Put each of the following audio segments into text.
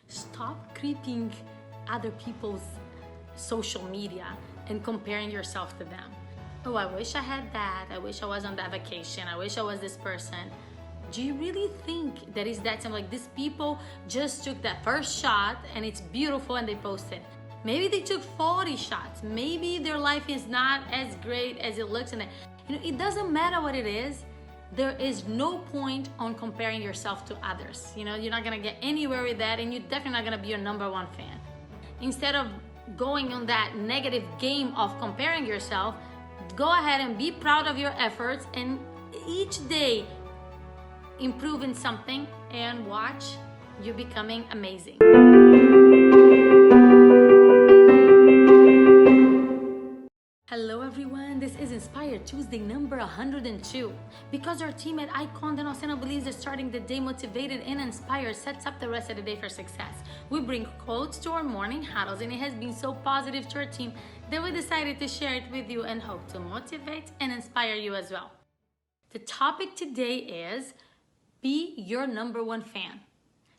Stop creeping other people's social media and comparing yourself to them. Oh, I wish I had that. I wish I was on that vacation. I wish I was this person. Do you really think that is that simple? Like, these people just took that first shot and it's beautiful and they posted. Maybe they took 40 shots. Maybe their life is not as great as it looks. And it doesn't matter what it is. There is no point on comparing yourself to others. You're not gonna get anywhere with that, and you're definitely not gonna be your number one fan. Instead of going on that negative game of comparing yourself, go ahead and be proud of your efforts, and each day improve in something, and watch you becoming amazing. Hello everyone, this is Inspire Tuesday number 102. Because our team at Icon de Nocena believes that starting the day motivated and inspired sets up the rest of the day for success. We bring quotes to our morning huddles, and it has been so positive to our team that we decided to share it with you and hope to motivate and inspire you as well. The topic today is be your number one fan.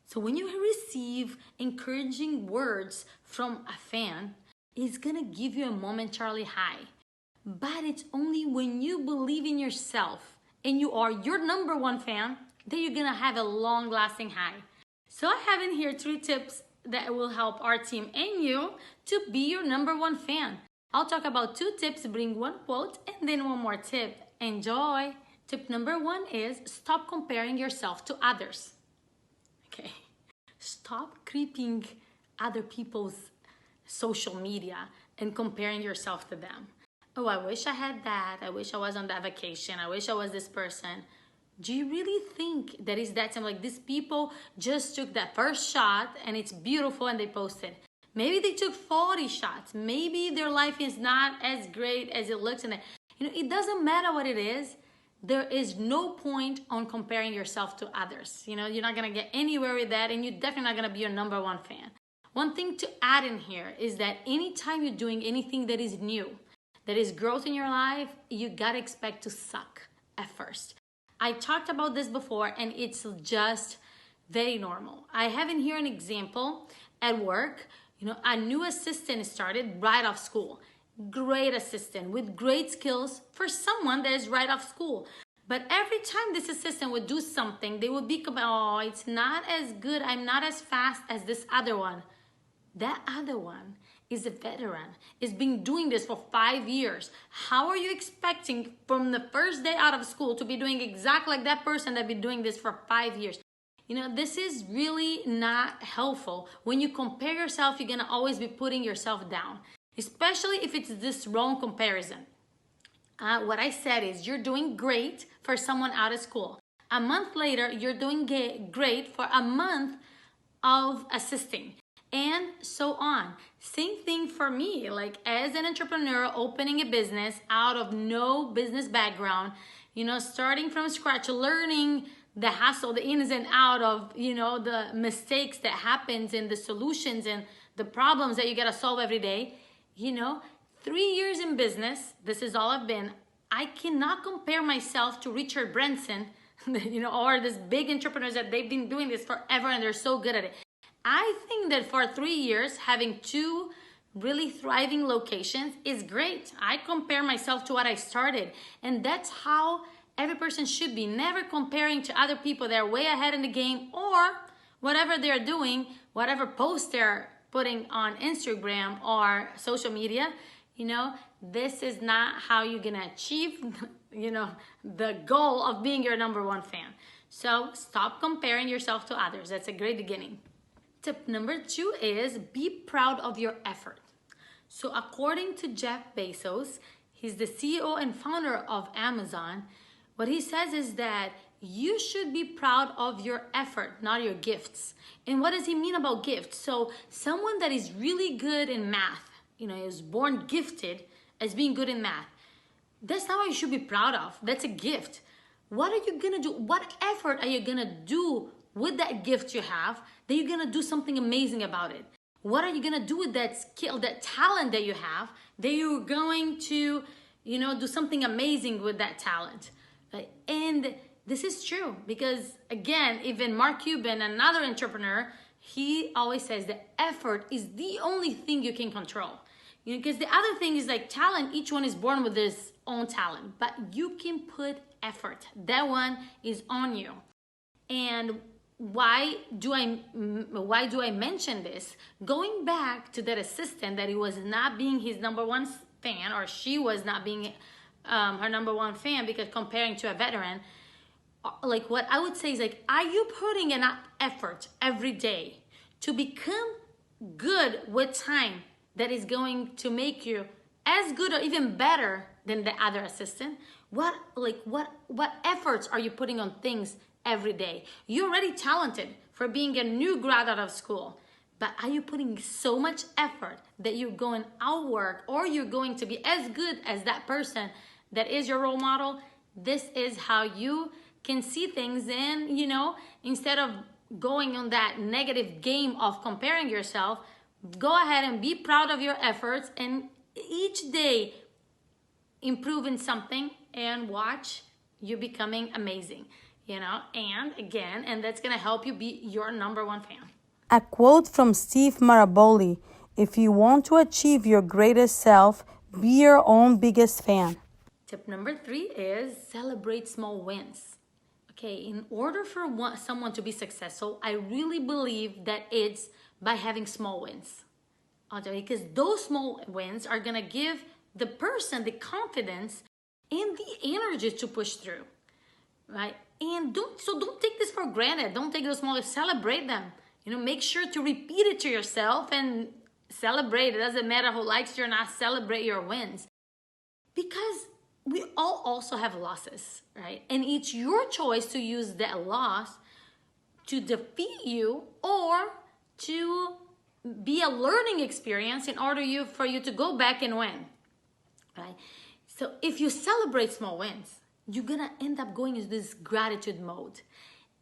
So when you receive encouraging words from a fan, it's gonna give you a momentarily high. But it's only when you believe in yourself and you are your number one fan that you're gonna have a long-lasting high. So I have in here 3 tips that will help our team and you to be your number one fan. I'll talk about 2 tips, bring 1 quote, and then 1 more tip. Enjoy! Tip number 1 is stop comparing yourself to others. Okay, stop creeping other people's social media and comparing yourself to them. Oh, I wish I had that. I wish I was on that vacation. I wish I was this person. Do you really think that is that simple? Like, these people just took that first shot and it's beautiful and they posted. Maybe they took 40 shots. Maybe their life is not as great as it looks. And it doesn't matter what it is. There is no point on comparing yourself to others. You're not gonna get anywhere with that, and you're definitely not gonna be your number one fan. One thing to add in here is that anytime you're doing anything that is new, that is growth in your life, you gotta expect to suck at first. I talked about this before, and it's just very normal. I have in here an example at work. A new assistant started right off school. Great assistant with great skills for someone that is right off school. But every time this assistant would do something, they would become, oh, it's not as good. I'm not as fast as this other one. That other one is a veteran, is been doing this for 5 years. How are you expecting from the first day out of school to be doing exactly like that person that been doing this for 5 years? This is really not helpful. When you compare yourself, you're gonna always be putting yourself down, especially if it's this wrong comparison. What I said is you're doing great for someone out of school. A month later, you're doing great for a month of assisting, and so on. Same thing for me, like as an entrepreneur opening a business out of no business background, starting from scratch, learning the hassle, the ins and out of, the mistakes that happens and the solutions and the problems that you gotta solve every day. 3 years in business, this is all I've been. I cannot compare myself to Richard Branson, or this big entrepreneurs that they've been doing this forever and they're so good at it. I think that for 3 years, having 2 really thriving locations is great. I compare myself to what I started, and that's how every person should be. Never comparing to other people that are way ahead in the game, or whatever they're doing, whatever post they're putting on Instagram or social media. This is not how you're gonna achieve, the goal of being your number one fan. So stop comparing yourself to others. That's a great beginning. Tip number 2 is be proud of your effort. So according to Jeff Bezos, he's the CEO and founder of Amazon. What he says is that you should be proud of your effort, not your gifts. And what does he mean about gifts? So someone that is really good in math, is born gifted as being good in math. That's not what you should be proud of. That's a gift. What are you gonna do? What effort are you gonna do with that gift you have that you're gonna do something amazing about it? What are you gonna do with that skill, that talent that you have, that you're going to, do something amazing with that talent? And this is true because, again, even Mark Cuban, another entrepreneur, he always says that effort is the only thing you can control. Because the other thing is like talent, each one is born with his own talent, but you can put effort. That one is on you. And why do I mention this? Going back to that assistant that he was not being his number one fan, or she was not being her number one fan because comparing to a veteran, like what I would say is like, are you putting enough effort every day to become good with time that is going to make you as good or even better than the other assistant? What efforts are you putting on things every day? You're already talented for being a new grad out of school, but are you putting so much effort that you're going outwork, or you're going to be as good as that person that is your role model? This is how you can see things, and instead of going on that negative game of comparing yourself, go ahead and be proud of your efforts, and each day improve in something, and watch you becoming amazing, and that's gonna help you be your number one fan. A quote from Steve Maraboli: if you want to achieve your greatest self, be your own biggest fan. Tip number 3 is celebrate small wins. Okay, in order for someone to be successful, I really believe that it's by having small wins. Because those small wins are gonna give the person the confidence and the energy to push through, right? And don't take this for granted. Don't take those small, celebrate them. Make sure to repeat it to yourself and celebrate. It doesn't matter who likes you or not, celebrate your wins. Because we all also have losses, right? And it's your choice to use that loss to defeat you or to be a learning experience in order for you to go back and win, right? So if you celebrate small wins, you're gonna end up going into this gratitude mode.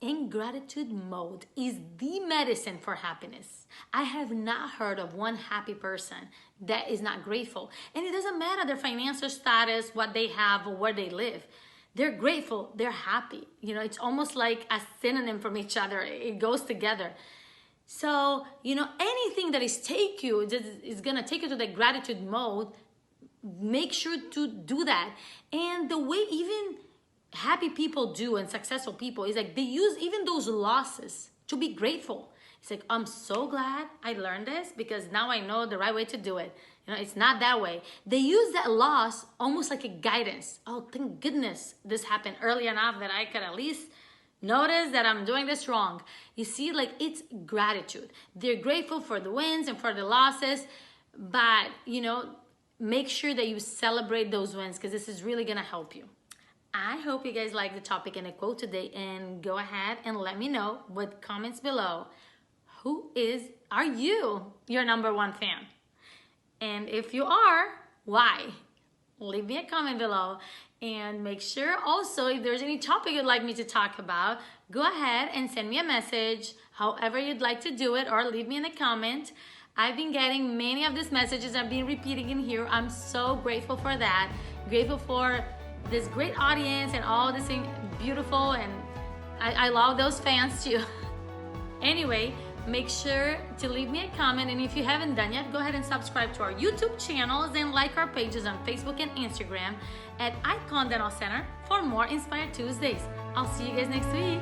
And gratitude mode is the medicine for happiness. I have not heard of one happy person that is not grateful. And it doesn't matter their financial status, what they have, or where they live. They're grateful, they're happy. It's almost like a synonym from each other. It goes together. So, anything that is gonna take you to the gratitude mode, make sure to do that. And the way even happy people do and successful people is like they use even those losses to be grateful. It's like, I'm so glad I learned this because now I know the right way to do it. It's not that way. They use that loss almost like a guidance. Oh, thank goodness this happened early enough that I could at least notice that I'm doing this wrong. You see, like, it's gratitude. They're grateful for the wins and for the losses, but make sure that you celebrate those wins because this is really gonna help you. I hope you guys like the topic and the quote today, and go ahead and let me know with comments below. Are you your number one fan? And if you are, why? Leave me a comment below, and make sure also if there's any topic you'd like me to talk about, go ahead and send me a message, however you'd like to do it, or leave me in a comment. I've been getting many of these messages. I've been repeating in here. I'm so grateful for that. Grateful for this great audience and all this beautiful, and I love those fans too. Anyway, make sure to leave me a comment, and if you haven't done yet, go ahead and subscribe to our YouTube channels and like our pages on Facebook and Instagram at Icon Dental Center for more Inspired Tuesdays. I'll see you guys next week.